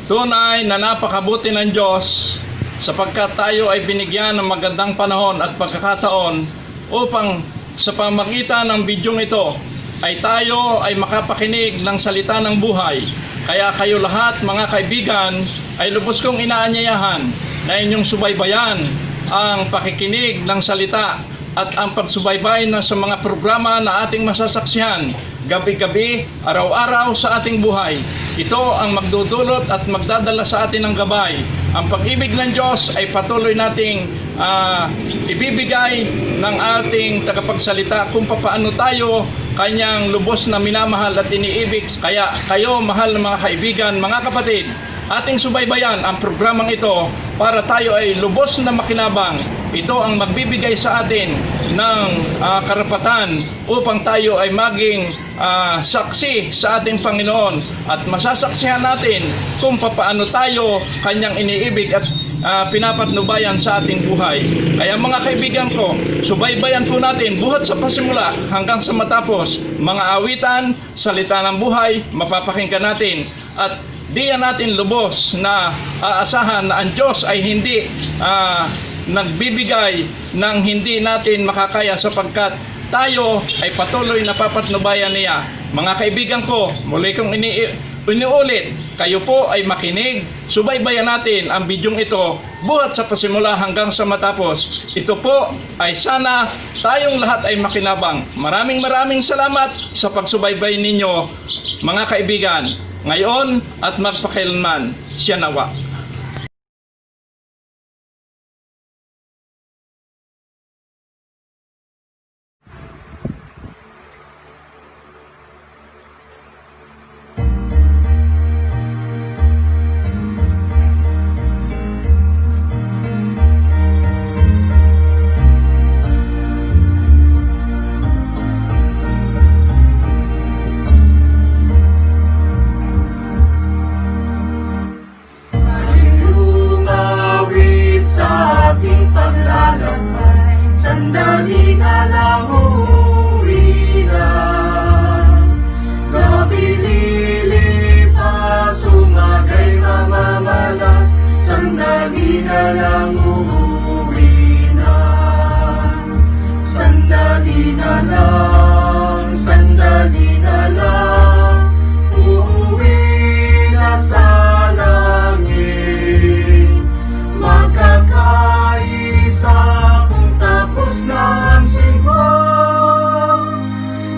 Tunay na napakabuti ng Diyos sapagkat tayo ay binigyan ng magandang panahon at pagkakataon upang sa pamagitan ng bidyong ito ay tayo ay makapakinig ng salita ng buhay. Kaya kayo lahat mga kaibigan ay lubos kong inaanyayahan na inyong subaybayan ang pakikinig ng salita at ang pagsubaybay na sa mga programa na ating masasaksihan gabi-gabi, araw-araw sa ating buhay. Ito ang magdudulot at magdadala sa atin ng gabay. Ang pag-ibig ng Diyos ay patuloy nating ibibigay ng ating tagapagsalita kung paano tayo kanyang lubos na minamahal at iniibig. Kaya kayo, mahal na mga kaibigan, mga kapatid, ating subaybayan ang programang ito para tayo ay lubos na makinabang. Ito ang magbibigay sa atin ng karapatan upang tayo ay maging saksi sa ating Panginoon at masasaksihan natin kung paano tayo kanyang iniibig at pinapatnubayan sa ating buhay. Kaya mga kaibigan ko, subaybayan po natin buhat sa pasimula hanggang sa matapos. Mga awitan, salita ng buhay, mapapakinggan natin at diyan natin lubos na aasahan na ang Diyos ay hindi nagbibigay ng hindi natin makakaya sapagkat tayo ay patuloy na papatnubayan niya. Mga kaibigan ko, muli kong iniulit, kayo po ay makinig, subaybayan natin ang bidyong ito buhat sa pasimula hanggang sa matapos. Ito po ay sana tayong lahat ay makinabang. Maraming salamat sa pagsubaybay ninyo mga kaibigan, ngayon at magpakailanman. Siya nawa. Sandali na lang uuwi na, gabi lilipas, umagay mamamalas. Sandali na lang uuwi na, sandali na lang, sandali na lang, uuwi na sa langit, magkakaisa tapos na ang sigbang.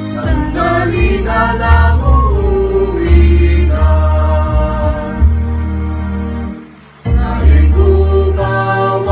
Sandali na lang uuwi na, dahil gumawa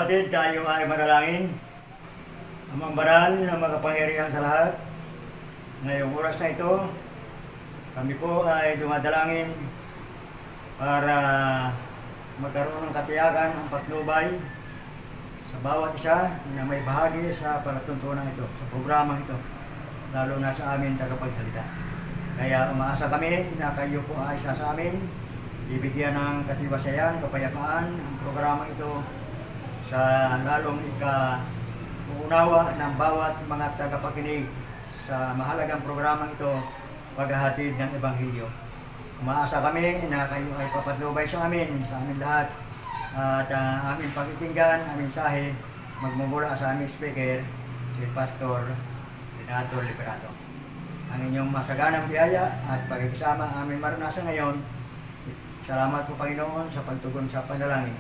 kapatid, tayo ay manalangin. Amang banal na makapangyarihan sa lahat. Ngayong oras na ito, kami po ay dumadalangin para magkaroon ng katiyakan ang patnubay sa bawat isa na may bahagi sa palatuntunan ito, sa programang ito, lalo na sa amin tagapagsalita. Kaya umaasa kami na kayo po ay isa sa amin, bibigyan ng katibasayan, kapayapaan ang programa ito sa lalong uunawa ng bawat mga tagapakinig sa mahalagang programang ito, paghahatid ng Ebanghelyo. Umaasa kami na kayo ay papatnubay sa amin lahat, at aming pakikinggan, aming mensahe magmumula sa aming speaker, si Pastor Renato Liberato. Ang inyong masaganang biyaya at pagkikisama aming maranasan ngayon. Salamat po Panginoon sa pagtugon sa panalangin.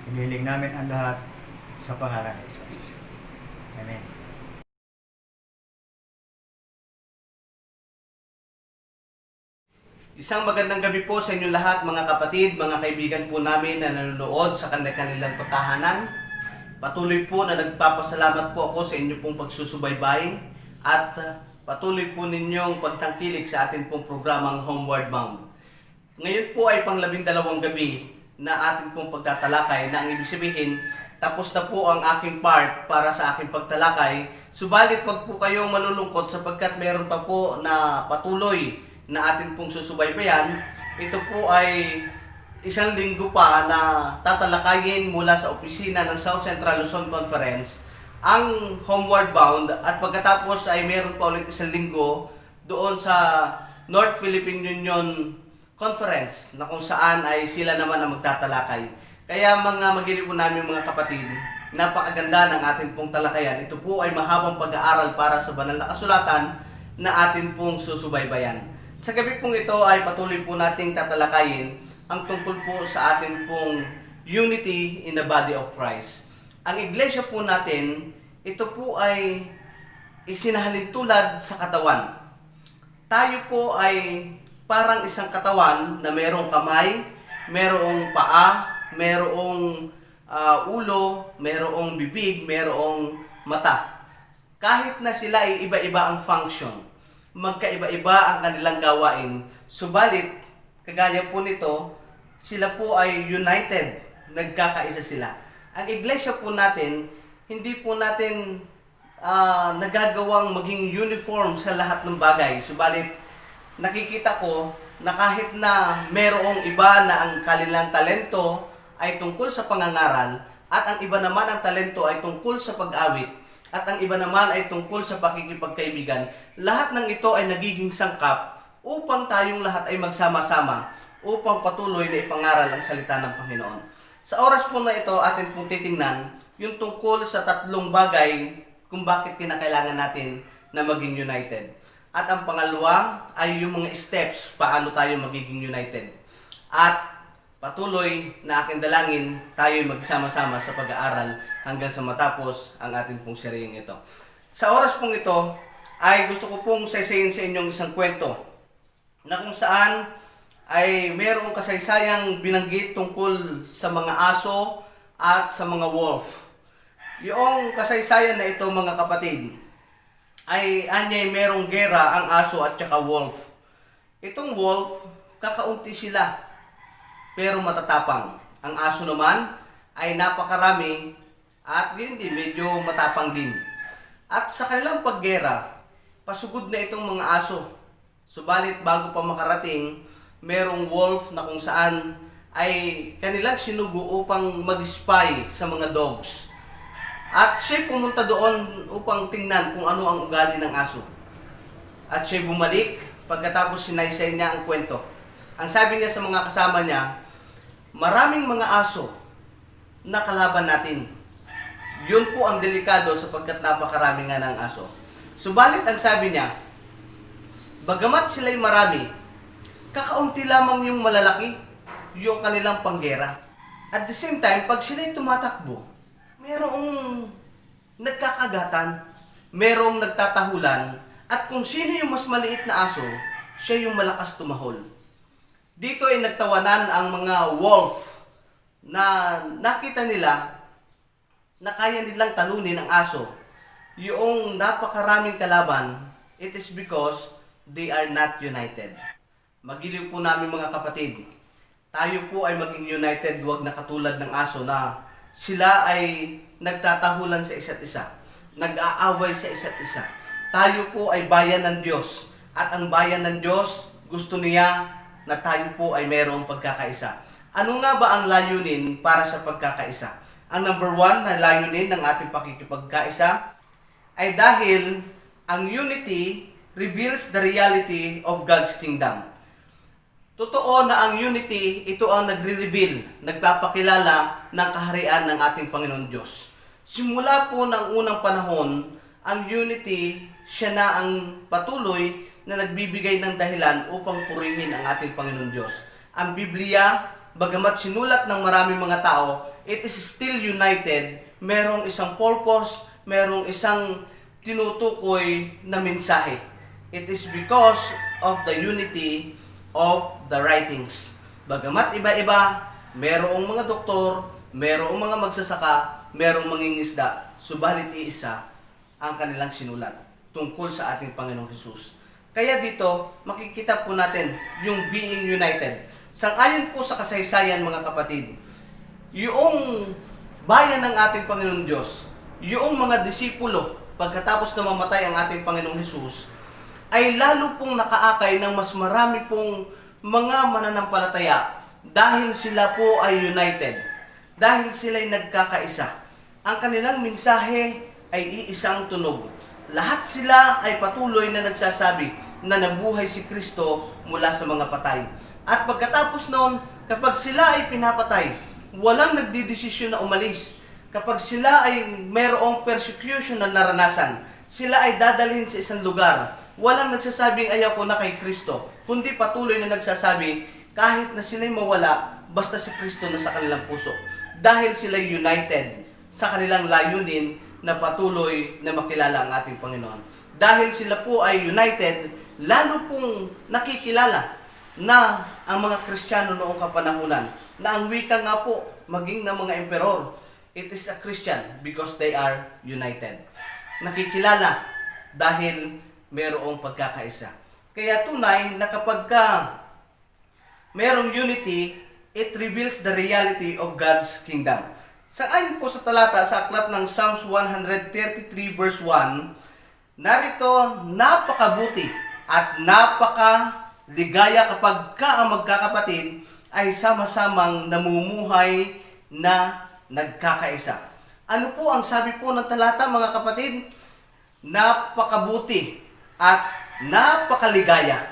Hinihiling namin ang lahat sa pangalan ni Jesus. Amen. Isang magandang gabi po sa inyong lahat mga kapatid, mga kaibigan po namin na nanonood sa kanilang pagtahanan. Patuloy po na nagpapasalamat po ako sa inyo pong pagsusubaybay at patuloy po ninyong pagtangkilik sa ating pong programang Homeward Bound. Ngayon po ay pang-12 gabi na ating pong pagtatalakay na ang ibig sabihin, tapos na po ang aking part para sa aking pagtalakay. Subalit wag po kayong malulungkot sapagkat meron pa po na patuloy na ating pong susubaybayan. Ito po ay isang linggo pa na tatalakayin mula sa opisina ng South Central Luzon Conference ang Homeward Bound, at pagkatapos ay meron pa ulit isang linggo doon sa North Philippine Union Conference na kung saan ay sila naman ang magtatalakay. Kaya mga magili po namin mga kapatid, napakaganda ng ating pong talakayan. Ito po ay mahabang pag-aaral para sa banal na kasulatan na atin pong susubaybayan. Sa gabi pong ito ay patuloy po nating tatalakayin ang tungkol po sa atin pong unity in the body of Christ. Ang iglesia po natin, ito po ay isinahalin tulad sa katawan. Tayo po ay parang isang katawan na mayroong kamay, mayroong paa, mayroong ulo, mayroong bibig, mayroong mata. Kahit na sila ay iba-iba ang function, magkaiba-iba ang kanilang gawain, subalit kagaya po nito, sila po ay united, nagkakaisa sila. Ang iglesia po natin, hindi po natin nagagawang maging uniform sa lahat ng bagay, subalit nakikita ko na kahit na merong iba na ang kanilang talento ay tungkol sa pangangaral, at ang iba naman ang talento ay tungkol sa pag-awit, at ang iba naman ay tungkol sa pakikipagkaibigan, lahat ng ito ay nagiging sangkap upang tayong lahat ay magsama-sama upang patuloy na ipangaral ang salita ng Panginoon. Sa oras po na ito, atin pong titingnan yung tungkol sa tatlong bagay kung bakit kinakailangan natin na maging united. At ang pangalawa ay yung mga steps paano tayo magiging united. At patuloy na aking dalangin tayo magsama-sama sa pag-aaral hanggang sa matapos ang ating pong seryeng ito. Sa oras pong ito ay gusto ko pong saysayin sa inyong isang kwento na kung saan ay mayroong kasaysayang binanggit tungkol sa mga aso at sa mga wolf. Yung kasaysayan na ito mga kapatid, ay anyay merong gera ang aso at saka wolf. Itong wolf, kakaunti sila, pero matatapang. Ang aso naman ay napakarami at hindi medyo matapang din. At sa kanilang paggera, pasugod na itong mga aso. Subalit bago pa makarating, merong wolf na kung saan ay kanilang sinugo upang mag-spy sa mga dogs. At siya pumunta doon upang tingnan kung ano ang ugali ng aso. At siya bumalik pagkatapos sinaysay niya ang kwento. Ang sabi niya sa mga kasama niya, maraming mga aso na kalaban natin. Yun po ang delikado sapagkat napakarami nga ng aso. Subalit ang sabi niya, bagamat sila'y marami, kakaunti lamang yung malalaki, yung kanilang panggera. At the same time, pag sila'y tumatakbo, merong nagkakagatan, merong nagtatahulan, at kung sino yung mas maliit na aso, siya yung malakas tumahol. Dito ay nagtawanan ang mga wolf na nakita nila na kaya nilang talunin ang aso, yung napakaraming kalaban, it is because they are not united. Magiliw po namin mga kapatid, tayo po ay maging united, huwag na katulad ng aso na sila ay nagtatahulan sa isa't isa, nag-aaway sa isa't isa. Tayo po ay bayan ng Diyos, at ang bayan ng Diyos gusto niya na tayo po ay mayroong pagkakaisa. Ano nga ba ang layunin para sa pagkakaisa? Ang number one na layunin ng ating pakikipagkaisa ay dahil ang unity reveals the reality of God's kingdom. Totoo na ang unity, ito ang nagre-reveal, nagpapakilala ng kaharian ng ating Panginoon Diyos. Simula po ng unang panahon, ang unity, siya na ang patuloy na nagbibigay ng dahilan upang purihin ang ating Panginoon Diyos. Ang Biblia, bagamat sinulat ng maraming mga tao, it is still united. Merong isang purpose, merong isang tinutukoy na mensahe. It is because of the unity of the writings. Bagamat iba-iba, merong mga doktor, merong mga magsasaka, merong mangingisda, subalit iisa ang kanilang sinulat tungkol sa ating Panginoong Hesus. Kaya dito, makikita po natin yung being united. Sang-ayon po sa kasaysayan mga kapatid, yung bayan ng ating Panginoong Diyos, yung mga disipulo, pagkatapos na mamatay ang ating Panginoong Hesus, ay lalo pong nakaakay ng mas marami pong mga mananampalataya dahil sila po ay united, dahil sila ay nagkakaisa. Ang kanilang mensahe ay iisang tunog. Lahat sila ay patuloy na nagsasabi na nabuhay si Kristo mula sa mga patay. At pagkatapos noon, kapag sila ay pinapatay, walang nagdidesisyon na umalis. Kapag sila ay mayroong persecution na naranasan, sila ay dadalhin sa isang lugar. Walang nagsasabing ayaw ko na kay Kristo, kundi patuloy na nagsasabi kahit na sila'y mawala, basta si Kristo na sa kanilang puso. Dahil sila united sa kanilang layunin na patuloy na makilala ang ating Panginoon. Dahil sila po ay united, lalo pong nakikilala na ang mga Kristiyano noong kapanahunan, na ang wika nga po, maging ng mga emperor, it is a Christian because they are united. Nakikilala dahil mayroong pagkakaisa. Kaya tunay na kapag mayroong unity, it reveals the reality of God's kingdom. Ayon po sa talata sa aklat ng Psalms 133 verse 1, narito, napakabuti at napakaligaya kapag ang magkakapatid ay sama-samang namumuhay na nagkakaisa. Ano po ang sabi po ng talata mga kapatid? Napakabuti at napakaligaya.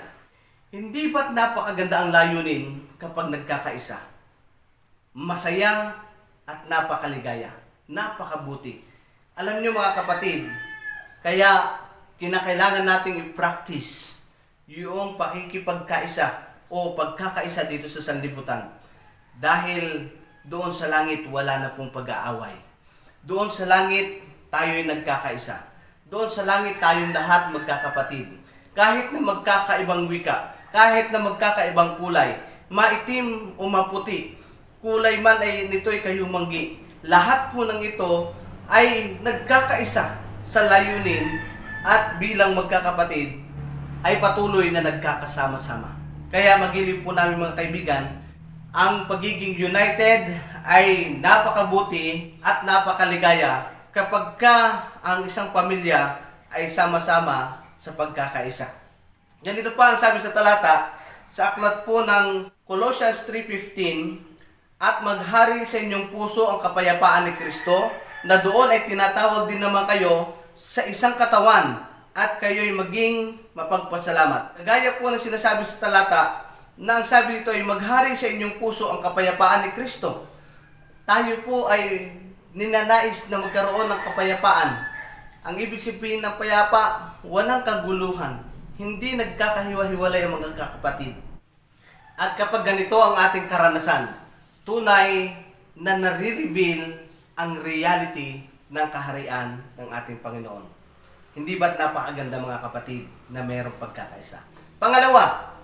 Hindi ba't napakaganda ang layunin kapag nagkakaisa? Masaya at napakaligaya. Napakabuti. Alam niyo mga kapatid, kaya kinakailangan nating i-practice yung pakikipagkaisa o pagkakaisa dito sa sanlibutan. Dahil doon sa langit wala na pong pag-aaway. Doon sa langit tayo'y nagkakaisa. Doon sa langit tayong lahat magkakapatid. Kahit na magkakaibang wika, kahit na magkakaibang kulay, maitim o maputi, kulay man ay nito'y kayumanggi. Lahat po ng ito ay nagkakaisa sa layunin at bilang magkakapatid ay patuloy na nagkakasama-sama. Kaya magiliw po namin mga kaibigan, ang pagiging united ay napakabuti at napakaligaya kapag ang isang pamilya ay sama-sama sa pagkakaisa. Ganito pa ang sabi sa talata sa aklat po ng Colossians 3:15, at maghari sa inyong puso ang kapayapaan ni Kristo, na doon ay tinatawag din naman kayo sa isang katawan at kayo'y maging mapagpasalamat. Kagaya po ng sinasabi sa talata, na ang sabi dito ay maghari sa inyong puso ang kapayapaan ni Kristo. Tayo po ay ninanais na magkaroon ng kapayapaan. Ang ibig sabihin ng payapa, walang kaguluhan. Hindi nagkakahiwa-hiwalay ang mga kakapatid. At kapag ganito ang ating karanasan, tunay na nare-reveal ang reality ng kaharian ng ating Panginoon. Hindi ba't napakaganda mga kapatid na mayroong pagkakaisa? Pangalawa,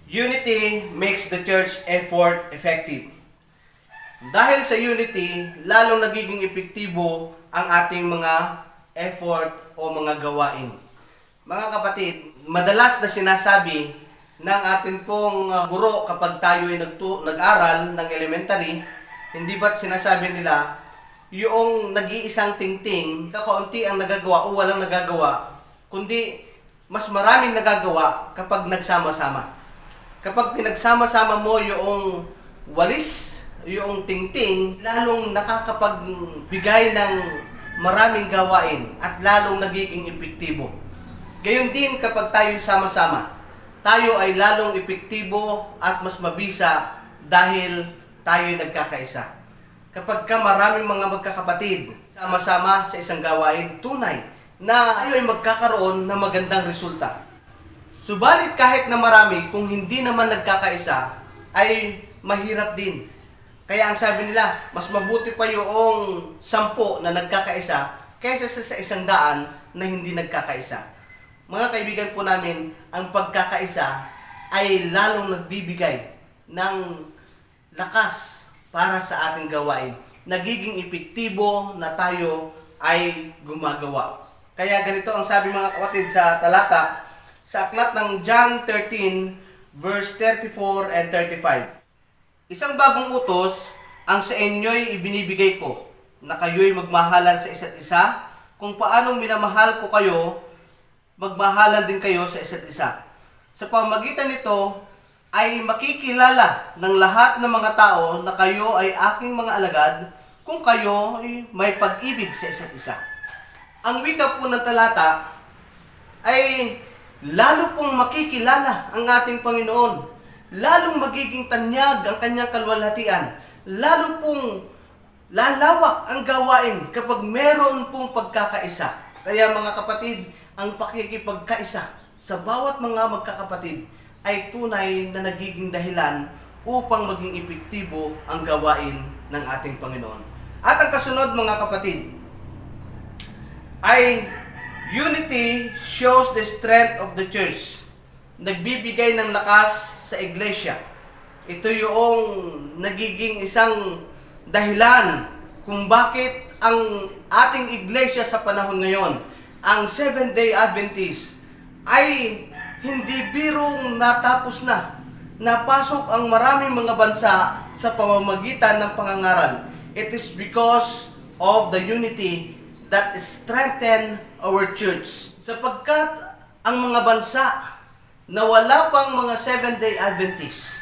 unity makes the church effort effective. Dahil sa unity, lalong nagiging epektibo ang ating mga effort o mga gawain. Mga kapatid, madalas na sinasabi ng ating pong guro kapag tayo ay nag-aral ng elementary, hindi ba't sinasabi nila, yung nag-iisang tingting, kakaunti ang nagagawa o walang nagagawa, kundi mas maraming nagagawa kapag nagsama-sama. Kapag pinagsama-sama mo yung walis, yung tingting, lalong nakakapagbigay ng maraming gawain at lalong nagiging epektibo. Gayon din kapag tayo sama-sama, tayo ay lalong epektibo at mas mabisa dahil tayo ay nagkakaisa. Kapag maraming mga magkakapatid sama-sama sa isang gawain, tunay na tayo ay magkakaroon ng magandang resulta. Subalit kahit na marami, kung hindi naman nagkakaisa, ay mahirap din. Kaya ang sabi nila, mas mabuti pa yung 10 na nagkakaisa kaysa sa 100 na hindi nagkakaisa. Mga kaibigan po namin, ang pagkakaisa ay lalong nagbibigay ng lakas para sa ating gawain. Nagiging epektibo na tayo ay gumagawa. Kaya ganito ang sabi mga kapatid sa talata, sa aklat ng John 13, verse 34 and 35. Isang bagong utos ang sa inyo'y ibinibigay ko, na kayo'y magmahalan sa isa't isa, kung paanong minamahal ko kayo, magmahalan din kayo sa isa't isa. Sa pamamagitan nito, ay makikilala ng lahat ng mga tao na kayo ay aking mga alagad, kung kayo ay may pag-ibig sa isa't isa. Ang wika po ng talata ay lalo pong makikilala ang ating Panginoon. Lalong magiging tanyag ang kanyang kalwalhatian. Lalo pong lalawak ang gawain kapag meron pong pagkakaisa. Kaya mga kapatid, ang pakikipagkaisa sa bawat mga magkakapatid ay tunay na nagiging dahilan upang maging epektibo ang gawain ng ating Panginoon. At ang kasunod mga kapatid, ay unity shows the strength of the church. Nagbibigay ng lakas sa iglesia. Ito yung nagiging isang dahilan kung bakit ang ating iglesia sa panahon ngayon, ang Seventh-day Adventist, ay hindi birong natapos na. Napasok ang maraming mga bansa sa pamamagitan ng pangangaral. It is because of the unity that strengthen our church. Sapagkat ang mga bansa na wala pang mga Seventh-day Adventists,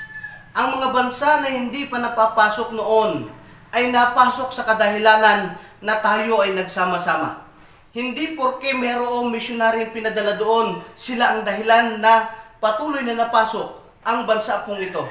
ang mga bansa na hindi pa napapasok noon, ay napasok sa kadahilanan na tayo ay nagsama-sama. Hindi porke mayroong misyonaryo pinadala doon, sila ang dahilan na patuloy na napasok ang bansa pong ito.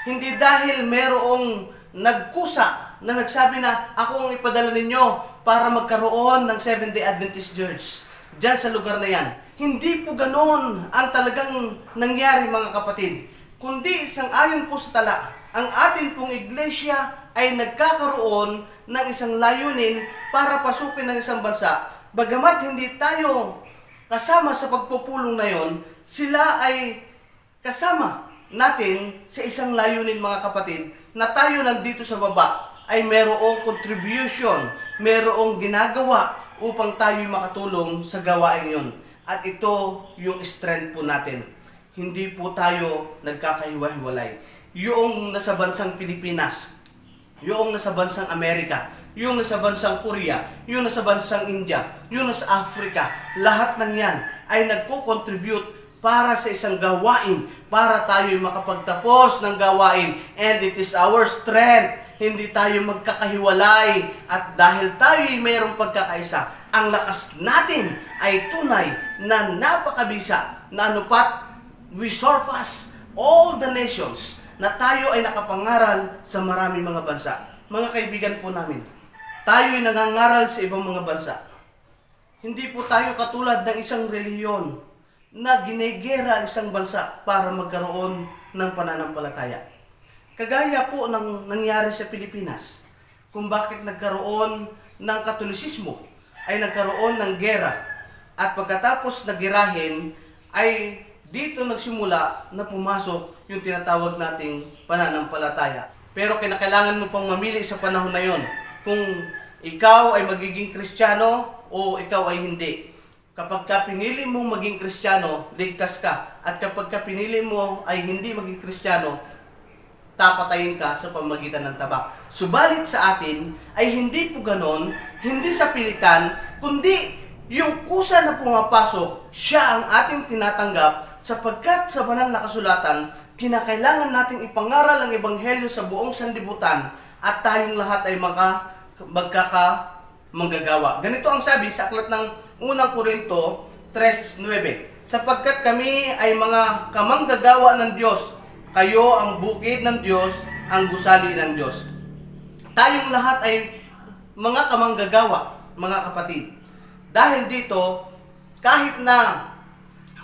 Hindi dahil mayroong nagkusa na nagsabi na ako ang ipadala ninyo para magkaroon ng Seventh-day Adventist Church dyan sa lugar na yan. Hindi po ganoon ang talagang nangyari mga kapatid. Kundi isang ayon po sa tala, ang atin pong iglesia ay nagkakaroon ng isang layunin para pasukin ng isang bansa. Bagamat hindi tayo kasama sa pagpupulong na yon, sila ay kasama natin sa isang layunin mga kapatid, na tayo nandito sa baba ay merong contribution, merong ginagawa upang tayo makatulong sa gawain yon. At ito yung strength po natin. Hindi po tayo nagkakahiwa-hiwalay. Yung nasa bansang Pilipinas, yung nasa bansang Amerika, yung nasa bansang Korea, yung nasa bansang India, yung nasa Africa, lahat ng yan ay nagko-contribute para sa isang gawain, para tayo makapagtapos ng gawain. And it is our strength. Hindi tayo magkakahiwalay. At dahil tayo ay mayroong pagkakaisa, ang lakas natin ay tunay na napakabisa, na anupat, we surpass all the nations, na tayo ay nakapangaral sa maraming mga bansa. Mga kaibigan po namin, tayo ay nangangaral sa ibang mga bansa. Hindi po tayo katulad ng isang relihiyon na ginegera isang bansa para magkaroon ng pananampalataya. Kagaya po ng nangyari sa Pilipinas, kung bakit nagkaroon ng Katolisismo, ay nagkaroon ng gera. At pagkatapos nagirahin, ay dito nagsimula na pumasok yung tinatawag nating pananampalataya. Pero kinakailangan mo pang mamili sa panahon na yon kung ikaw ay magiging Kristiyano o ikaw ay hindi. Kapag ka pinili mo maging Kristiyano, ligtas ka. At kapag ka pinili mo ay hindi maging Kristiyano, tapatayin ka sa pamamagitan ng tabak. Subalit sa atin ay hindi po ganon, hindi sa pilitan, kundi yung kusa na pumapasok, siya ang ating tinatanggap sapagkat sa banal na kasulatan, kinakailangan nating ipangaral ang ebanghelyo sa buong sanlibutan at tayong lahat ay manggagawa. Ganito ang sabi sa aklat ng unang Korinto 3:9. Sapagkat kami ay mga kamanggagawa ng Diyos, kayo ang bukid ng Diyos, ang gusali ng Diyos. Tayong lahat ay mga kamanggagawa, mga kapatid. Dahil dito, kahit na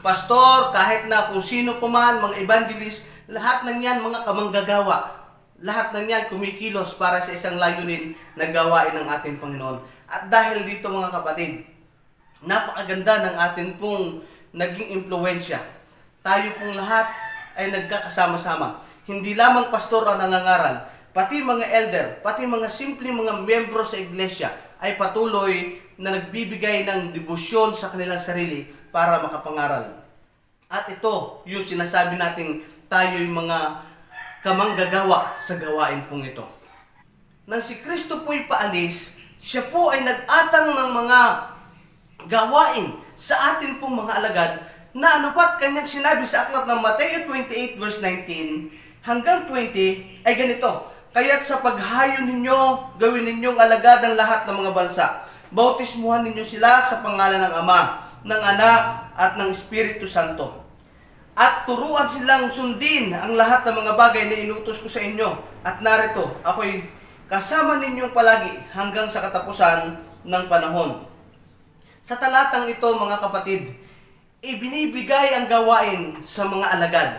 pastor, kahit na kung sino pa man, mga evangelist, lahat ng yan mga kamanggagawa. Lahat ng yan kumikilos para sa isang layunin na gawain ng ating Panginoon. At dahil dito mga kapatid, napakaganda ng atin pong naging impluensya. Tayo pong lahat ay nagkakasama-sama. Hindi lamang pastor ang nangangaral, pati mga elder, pati mga simpleng mga miyembro sa iglesia ay patuloy na nagbibigay ng debosyon sa kanilang sarili para makapangaral. At ito, yung sinasabi natin, tayo yung mga kamanggagawa sa gawain pong ito. Nang si Kristo po'y paalis, siya po ay nag-atang ng mga gawain sa atin pong mga alagad na ano pa't kanyang sinabi sa aklat ng Mateo 28 verse 19 hanggang 20 ay ganito. Kaya't sa paghayon ninyo, gawin ninyong alagad ang lahat ng mga bansa. Bautismuhan ninyo sila sa pangalan ng Ama, ng Anak, at ng Espiritu Santo. At turuan silang sundin ang lahat ng mga bagay na inutos ko sa inyo. At narito, ako'y kasama ninyong palagi hanggang sa katapusan ng panahon. Sa talatang ito, mga kapatid, ibinibigay ang gawain sa mga alagad.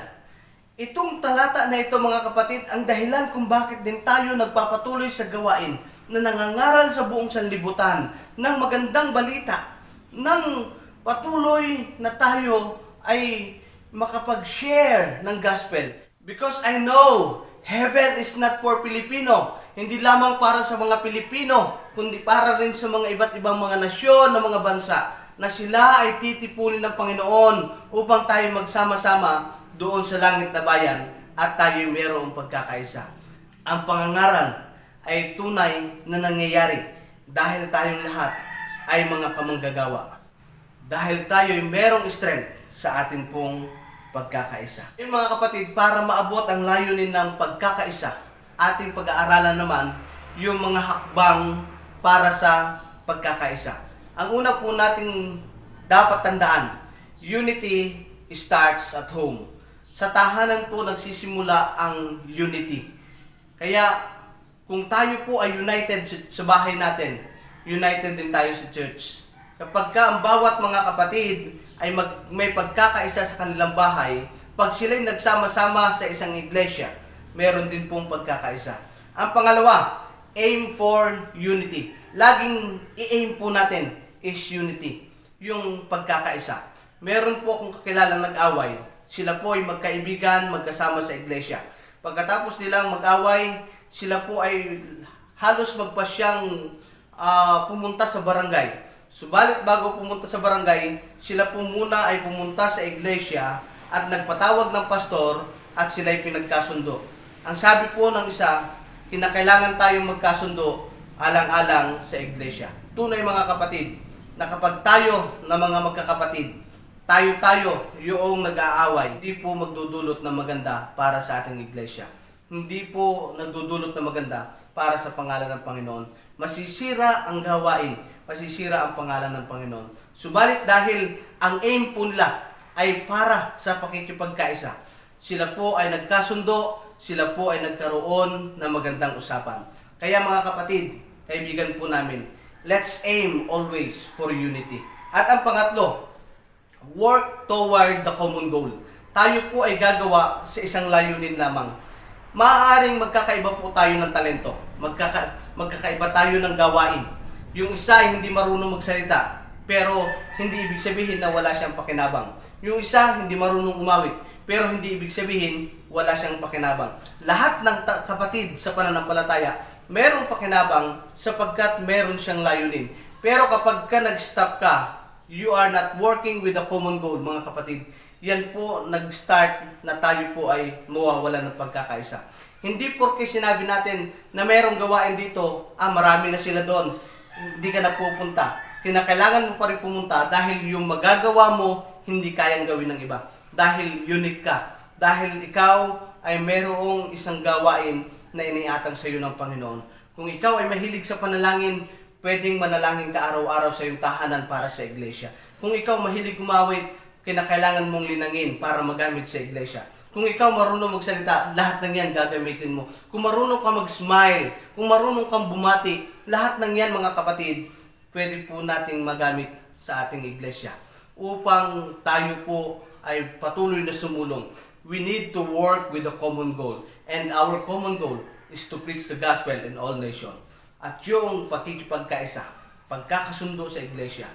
Itong talata na ito, mga kapatid, ang dahilan kung bakit din tayo nagpapatuloy sa gawain na nangangaral sa buong sanlibutan ng magandang balita, ng patuloy na tayo ay makapag-share ng gospel. Because I know heaven is not for Filipino. Hindi lamang para sa mga Pilipino, kundi para rin sa mga iba't ibang mga nasyon na mga bansa na sila ay titipunin ng Panginoon upang tayo magsama-sama doon sa langit na bayan at tayo mayroong pagkakaisa. Ang pangangaral ay tunay na nangyayari dahil tayong lahat ay mga kamanggagawa. Dahil tayo ay mayroong strength sa atin pong pagkakaisa. Yung mga kapatid, para maabot ang layunin ng pagkakaisa, ating pag-aaralan naman yung mga hakbang para sa pagkakaisa. Ang una po nating dapat tandaan, unity starts at home. Sa tahanan po nagsisimula ang unity. Kaya kung tayo po ay united sa bahay natin, united din tayo sa church. Kapag ka ang bawat mga kapatid ay may pagkakaisa sa kanilang bahay, pag sila'y nagsama-sama sa isang iglesia, meron din pong pagkakaisa. Ang pangalawa, aim for unity. Laging i-aim po natin is unity, yung pagkakaisa. Meron po akong kakilalang nag-away. Sila po ay magkaibigan, magkasama sa iglesia. Pagkatapos nilang mag-away, sila po ay halos magpasyang pumunta sa barangay. Subalit bago pumunta sa barangay, sila po muna ay pumunta sa iglesia at nagpatawag ng pastor at sila ay pinagkasundo. Ang sabi po ng isa, kinakailangan tayong magkasundo alang-alang sa iglesia. Tunay mga kapatid, na kapag tayo na mga magkakapatid, tayo yung nag-aaway, hindi po magdudulot ng maganda para sa ating iglesia. Hindi po nagdudulot ng maganda para sa pangalan ng Panginoon. Masisira ang gawain, masisira ang pangalan ng Panginoon. Subalit dahil ang aim po nila ay para sa pakikipagkaisa, sila po ay nagkasundo, sila po ay nagkaroon ng magandang usapan. Kaya mga kapatid, kaibigan po namin, let's aim always for unity. At ang pangatlo, work toward the common goal. Tayo po ay gagawa sa isang layunin lamang. Maaaring magkakaiba po tayo ng talento. Magkakaiba tayo ng gawain. Yung isa ay hindi marunong magsalita, pero hindi ibig sabihin na wala siyang pakinabang. Yung isa hindi marunong umawit, pero hindi ibig sabihin wala siyang pakinabang. Lahat ng kapatid sa pananampalataya, merong pakinabang sapagkat meron siyang layunin. Pero kapag ka nag-stop ka, you are not working with a common goal, mga kapatid. Yan po nag-start na tayo po ay mawawala ng pagkakaisa. Hindi porke sinabi natin na merong gawain dito, marami na sila doon, hindi ka na pupunta. Kinakailangan mo pa rin pumunta dahil yung magagawa mo, hindi kayang gawin ng iba. Dahil unique ka. Dahil ikaw ay merong isang gawain na iniatang sa iyo ng Panginoon. Kung ikaw ay mahilig sa panalangin, pwedeng manalangin ka araw-araw sa iyong tahanan para sa iglesia. Kung ikaw mahilig kumawit, kinakailangan mong linangin para magamit sa iglesia. Kung ikaw marunong magsalita, lahat ng yan gagamitin mo. Kung marunong ka mag-smile, kung marunong kang bumati, lahat ng yan, mga kapatid, pwede po nating magamit sa ating iglesia upang tayo po ay patuloy na sumulong. We need to work with a common goal. And our common goal is to preach the gospel in all nations. At yung pakikipagkaisa, pagkakasundo sa iglesia,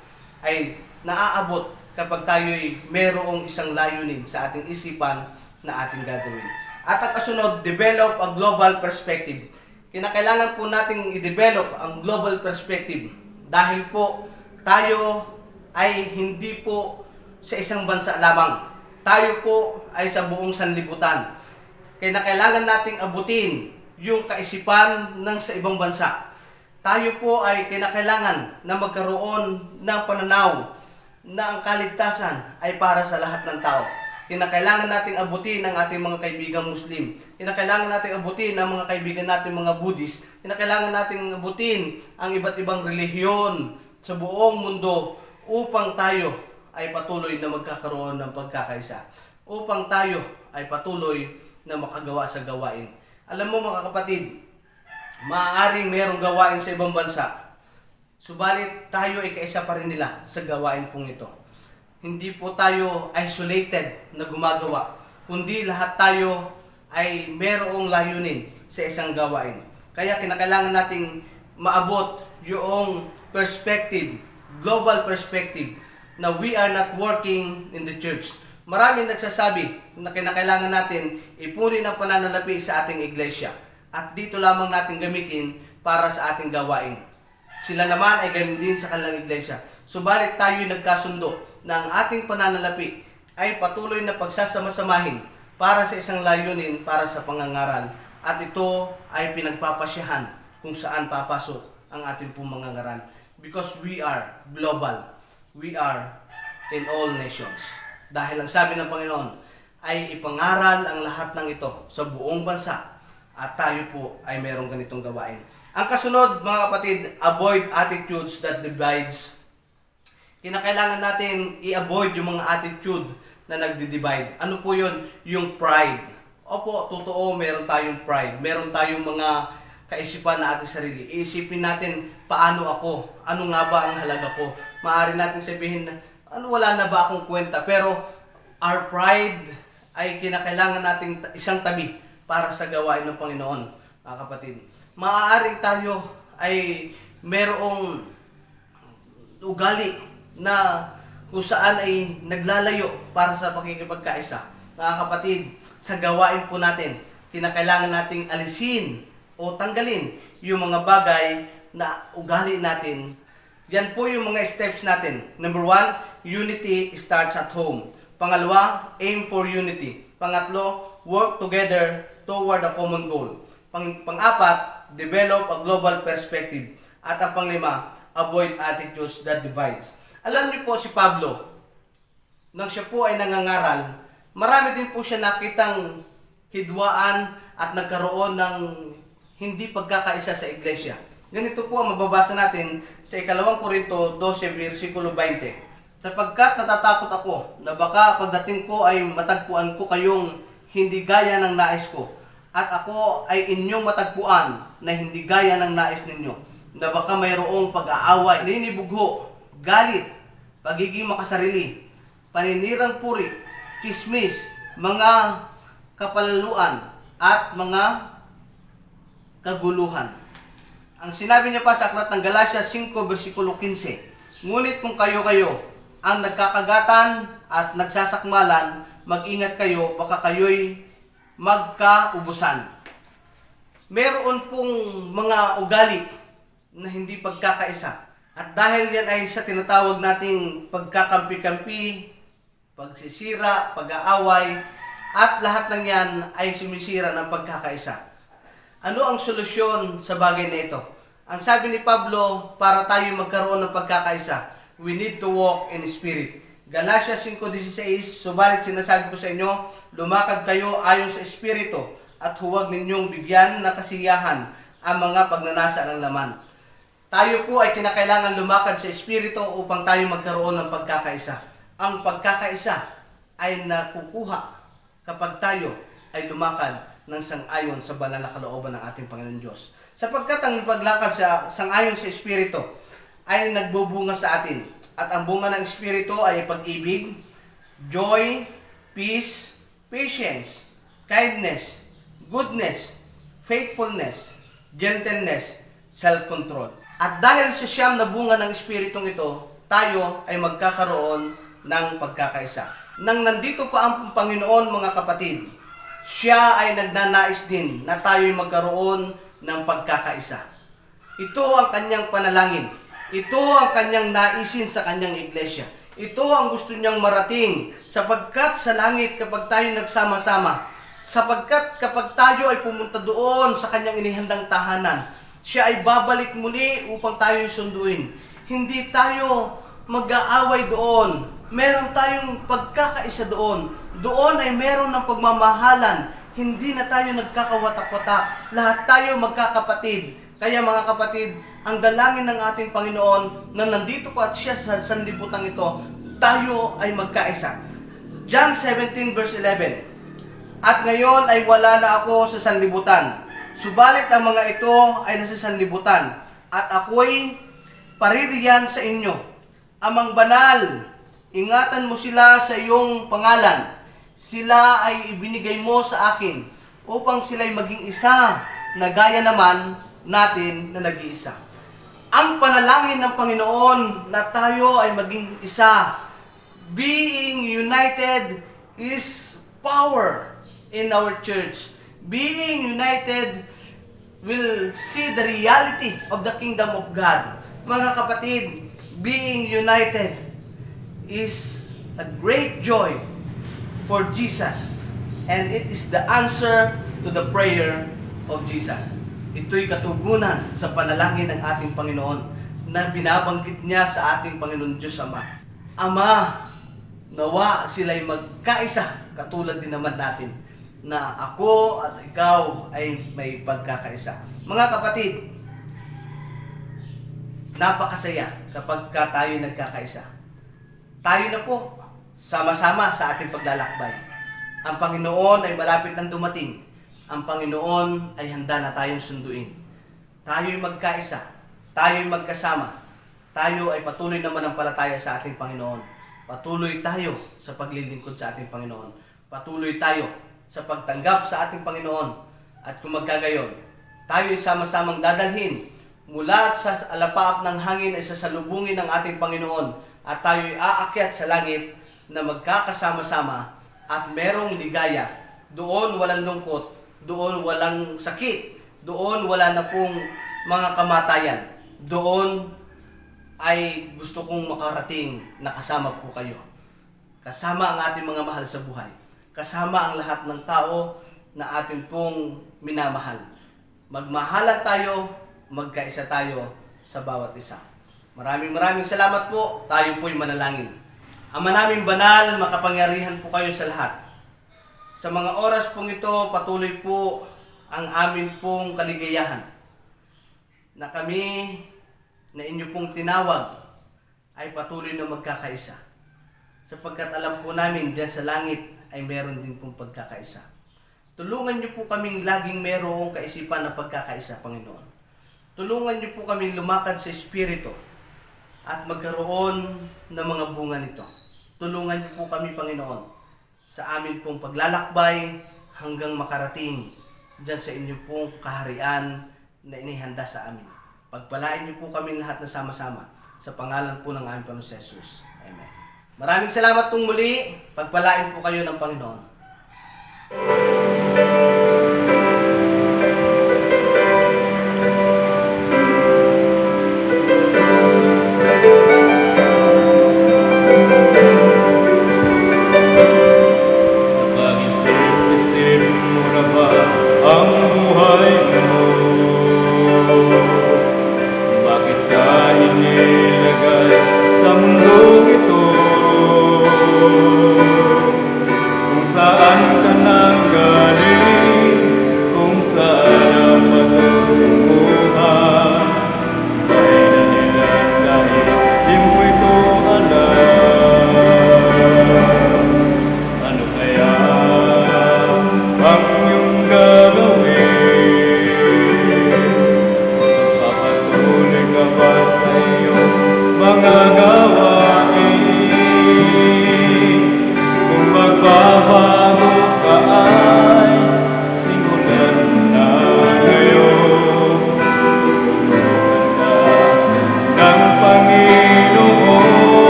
ay naaabot kapag tayo'y merong isang layunin sa ating isipan na ating gagawin. At ang kasunod, develop a global perspective. Kinakailangan po nating i-develop ang global perspective dahil po tayo ay hindi po sa isang bansa lamang. Tayo po ay sa buong sanlibutan. Kinakailangan nating abutin yung kaisipan ng sa ibang bansa. Tayo po ay kinakailangan na magkaroon ng pananaw na ang kaligtasan ay para sa lahat ng tao. Kinakailangan nating abutin ang ating mga kaibigang Muslim. Kinakailangan nating abutin ang mga kaibigan nating mga Buddhist. Kinakailangan nating abutin ang iba't ibang relihiyon sa buong mundo upang tayo ay patuloy na magkakaroon ng pagkakaisa. Upang tayo ay patuloy na makagawa sa gawain. Alam mo, mga kapatid, maaaring merong gawain sa ibang bansa, subalit tayo ay kaisa pa rin nila sa gawain pong ito. Hindi po tayo isolated na gumagawa, kundi lahat tayo ay merong layunin sa isang gawain. Kaya kinakailangan nating maabot yung perspective, global perspective, na we are not working in the church. Maraming nagsasabi na kinakailangan natin ipunin ang pananalapi sa ating iglesia at dito lamang natin gamitin para sa ating gawain. Sila naman ay ganoon din sa kanilang iglesia. Subalit tayo'y nagkasundo na ang ating pananalapi ay patuloy na pagsasama-samahin para sa isang layunin, para sa pangangaral. At ito ay pinagpapasyahan kung saan papasok ang ating pong mga ngaral. Because we are global. We are in all nations. Dahil ang sabi ng Panginoon ay ipangaral ang lahat ng ito sa buong bansa at tayo po ay merong ganitong gawain. Ang kasunod, mga kapatid, avoid attitudes that divides. Kinakailangan natin i-avoid yung mga attitude na nagdi-divide. Ano po yun? Yung pride. Opo, totoo, meron tayong pride. Meron tayong mga kaisipan na ating sarili. Iisipin natin, paano ako? Ano nga ba ang halaga ko? Maaari natin sabihin na, wala na ba akong kwenta? Pero our pride ay kinakailangan nating isang tabi para sa gawain ng Panginoon, mga kapatid. Maaaring tayo ay merong ugali na kung saan ay naglalayo para sa pakikipagkaisa. Mga kapatid, sa gawain po natin, kinakailangan nating alisin o tanggalin yung mga bagay na ugali natin. Yan po yung mga steps natin. Number 1, unity starts at home. Pangalawa, aim for unity. Pangatlo, work together toward a common goal. Pang-apat, develop a global perspective. At ang panglima, avoid attitudes that divides. Alam niyo po si Pablo, nang siya po ay nangangaral, marami din po siya nakitang hidwaan at nagkaroon ng hindi pagkakaisa sa iglesia. Ganito po ang mababasa natin sa 2 Korinto 12, versikulo 20. Sapagkat natatakot ako na baka pagdating ko ay matagpuan ko kayong hindi gaya ng nais ko, at ako ay inyong matagpuan na hindi gaya ng nais ninyo, na baka mayroong pag-aaway, ninibugho, galit, pagiging makasarili, paninirang puri, chismis, mga kapalaluan, at mga kaguluhan. Ang sinabi niya pa sa aklat ng Galatia 5, versikulo 15, ngunit kung kayo-kayo ang nagkakagatan at nagsasakmalan, mag-ingat kayo, baka kayo'y magkaubusan. Meron pong mga ugali na hindi pagkakaisa. At dahil yan ay sa tinatawag nating pagkakampi-kampi, pagsisira, pag-aaway, at lahat ng yan ay sumisira ng pagkakaisa. Ano ang solusyon sa bagay na ito? Ang sabi ni Pablo, para tayo magkaroon ng pagkakaisa, we need to walk in spirit. Galatia 5:16, subalit sinasabi ko sa inyo, lumakad kayo ayon sa espiritu at huwag ninyong bigyan na kasiyahan ang mga pagnanasa ng laman. Tayo po ay kinakailangan lumakad sa espiritu upang tayo magkaroon ng pagkakaisa. Ang pagkakaisa ay nakukuha kapag tayo ay lumakad ng sang-ayon sa banal na kalooban ng ating Panginoon Diyos. Sapagkat ang paglakad sa sang-ayon sa espiritu ay nagbubunga sa atin. At ang bunga ng espiritu ay pag-ibig, joy, peace, patience, kindness, goodness, faithfulness, gentleness, self-control. At dahil sa siyam na bunga ng espiritong ito, tayo ay magkakaroon ng pagkakaisa. Nang nandito pa ang Panginoon, mga kapatid, siya ay nagnanais din na tayo ay magkaroon ng pagkakaisa. Ito ang kanyang panalangin. Ito ang kanyang naisin sa kanyang iglesia. Ito ang gusto niyang marating sapagkat sa langit kapag tayo nagsama-sama, sapagkat kapag tayo ay pumunta doon sa kanyang inihandang tahanan, siya ay babalik muli upang tayo sunduin. Hindi tayo mag-aaway doon. Meron tayong pagkakaisa doon. Doon ay meron ng pagmamahalan. Hindi na tayo nagkakawatak-watak. Lahat tayo magkakapatid. Kaya mga kapatid, ang dalangin ng ating Panginoon na nandito pa at siya sa sanlibutan ito, tayo ay magkaisa. John 17 verse 11. At ngayon ay wala na ako sa sanlibutan. Subalit ang mga ito ay nasa sanlibutan, at ako'y paririyan sa inyo. Amang banal, ingatan mo sila sa iyong pangalan. Sila ay ibinigay mo sa akin, upang sila'y maging isa, na gaya naman natin na nag-iisa. Ang panalangin ng Panginoon na tayo ay maging isa. Being united is power in our church. Being united will see the reality of the kingdom of God. Mga kapatid, being united is a great joy for Jesus. And it is the answer to the prayer of Jesus. Ito'y katugunan sa panalangin ng ating Panginoon na binabanggit niya sa ating Panginoon Diyos Ama. Ama, nawa sila'y magkaisa katulad din naman natin na ako at ikaw ay may pagkakaisa. Mga kapatid, napakasaya kapag tayo nagkakaisa. Tayo na po, sama-sama sa ating paglalakbay. Ang Panginoon ay malapit nang dumating. Ang Panginoon ay handa na tayong sunduin. Tayo'y magkaisa. Tayo'y magkasama. Tayo ay patuloy na manampalataya sa ating Panginoon. Patuloy tayo sa paglilingkod sa ating Panginoon. Patuloy tayo sa pagtanggap sa ating Panginoon. At kung magkagayon, tayo ay sama-samang dadalhin mula sa alapaap ng hangin ay sasalubungin ng ating Panginoon at tayo ay aakyat sa langit na magkakasama-sama at merong ligaya. Doon walang lungkot, doon walang sakit, doon wala na pong mga kamatayan. Doon ay gusto kong makarating na kasama po kayo. Kasama ang ating mga mahal sa buhay. Kasama ang lahat ng tao na atin pong minamahal. Magmahalan tayo, magkaisa tayo sa bawat isa. Maraming salamat po. Tayo po'y manalangin. Ama naming banal, makapangyarihan po kayo sa lahat. Sa mga oras pong ito, patuloy po ang amin pong kaligayahan na kami na inyo pong tinawag ay patuloy na magkakaisa. Sapagkat alam po namin diyan sa langit ay meron din pong pagkakaisa. Tulungan niyo po kaming laging merong kaisipan na pagkakaisa, Panginoon. Tulungan niyo po kaming lumakad sa Espiritu at magkaroon ng mga bunga nito. Tulungan niyo po kami, Panginoon, sa amin pong paglalakbay hanggang makarating dyan sa inyo pong kaharian na inihanda sa amin. Pagpalain niyo po kami lahat na sama-sama sa pangalan po ng aming Panginoon Jesus. Amen. Maraming salamat pong muli. Pagpalain po kayo ng Panginoon.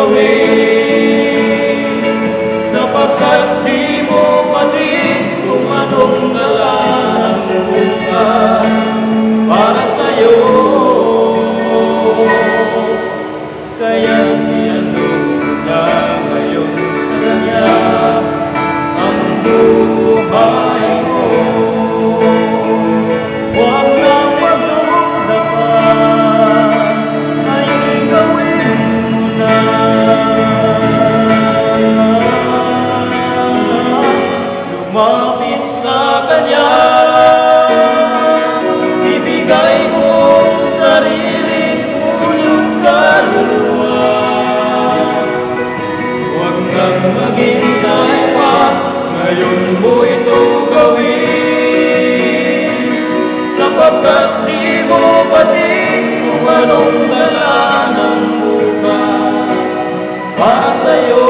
gawin, sapagkat di mo patid kung anong dala ng bukas para sa'yo. Kaya ialok na ngayon sa Kanya ang buhay mo. Huwag nang magduda pa, ay gawin mo na. Lumapit sa Kanya, ibigay mo ang sarili, puso't kaluluwa. Huwag kang maghintay pa, ngayon mo ito gawin, sapagkat di mo patid kung anong dala ng bukas para sa'yo.